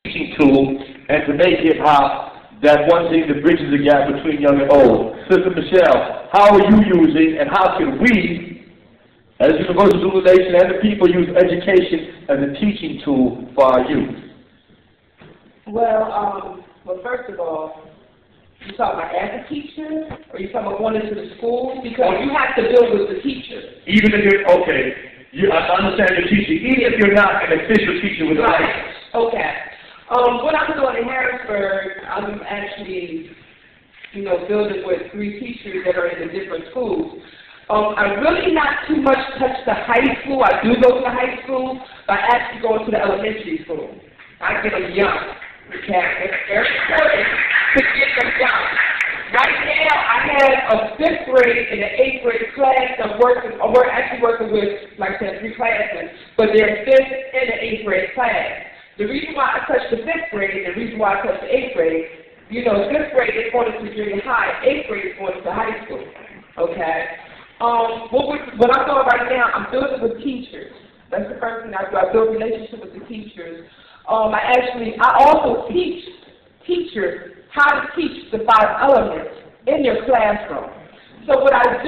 teaching tool, and to make hip-hop that one thing that bridges the gap between young and old. Sister Michelle, how are you using and how can we, as Universal Zulu Nation and the people, use education as a teaching tool for our youth? Well, first of all, you talking about as a teacher, or you talking about going into the schools? Because you have to build with the teachers. Even if you're, okay, I understand you're teaching, even if you're not an official teacher with a license. Okay. What I'm doing in Harrisburg, I'm actually, building with 3 teachers that are in the different schools. I really not too much touch the high school. I do go to the high school, but I actually go to the elementary school. I get them young. Okay, it's very important to get them young. Right now, I have a 5th grade and an 8th grade class. We're actually working with, like I said, 3 classes, but they're 5th and an 8th grade class. The reason why I touch the 5th grade and the reason why I touch the 8th grade, 5th grade is going into junior high, 8th grade is going into high school. Okay? What I'm doing right now, I'm building with teachers. That's the first thing I do. I build relationship with the teachers. I also teach teachers how to teach the 5 elements in their classroom. So what I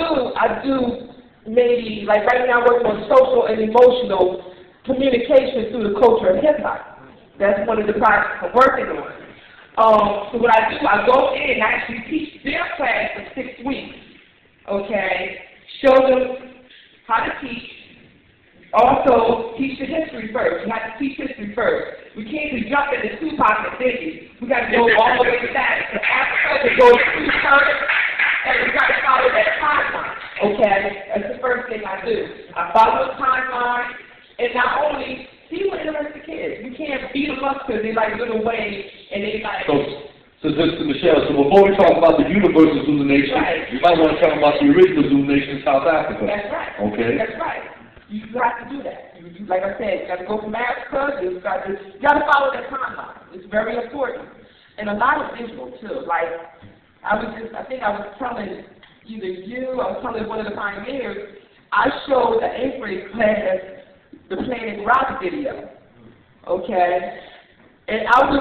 do maybe, like right now I'm working on social and emotional communication through the culture of hip-hop. That's one of the projects I'm working on. So what I do, I go in and actually teach their class for 6 weeks. Okay? Show them how to teach. Also, teach the history first. You have to teach history first. We can't just jump into Tupac and Biggie. We got to go all the way back to Africa to go to first, and we got to follow that timeline. Okay? That's the first thing I do. I follow the timeline, and not only see what interests the kids. We can't beat them up because they like little Wayne and they like. So Sister Michelle, so before we talk about the universal Zulu Nation, you might want to talk about the original Zulu Nation in South Africa. That's right. Okay. That's right. You have to do that. Like I said, you got to go from Africa. You got to follow that timeline. It's very important, and a lot of visual too. Like I think I was telling either you, I was telling one of the pioneers. I showed the 8th grade class the Planet Rock video. Okay. And I was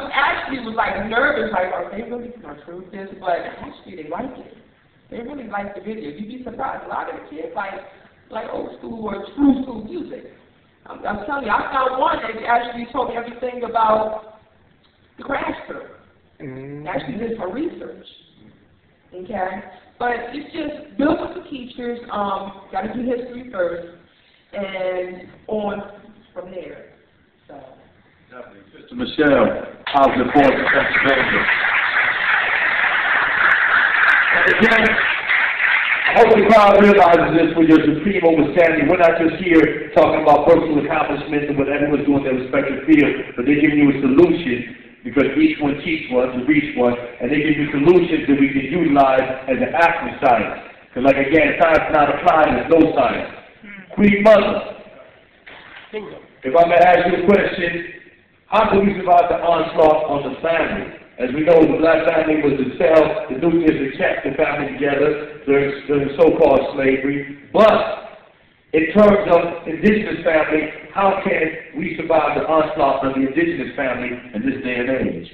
nervous, like, are they really going to prove this? But actually, they like it. They really like the video. You'd be surprised. A lot of the kids like old school or true school music. I'm telling you, I found one that actually told me everything about the crash crew. Actually did some research. Okay? But it's just build with the teachers. Got to do history first, and on from there. So. Definitely. Sister Michelle, how's the board in Pennsylvania? And again, I hope the crowd realizes this when your supreme understanding. We're not just here talking about personal accomplishments and what everyone's doing in their respective field, but they're giving you a solution because each one teach one to reach one, and they give you solutions that we can utilize as an active science. Because like again, science not applied, there's no science. Queen Mother, if I may ask you a question, how do we survive the onslaught on the family? As we know, the black family was the cell, the nucleus that kept the family together during so-called slavery. But in terms of indigenous family, how can we survive the onslaught of the indigenous family in this day and age?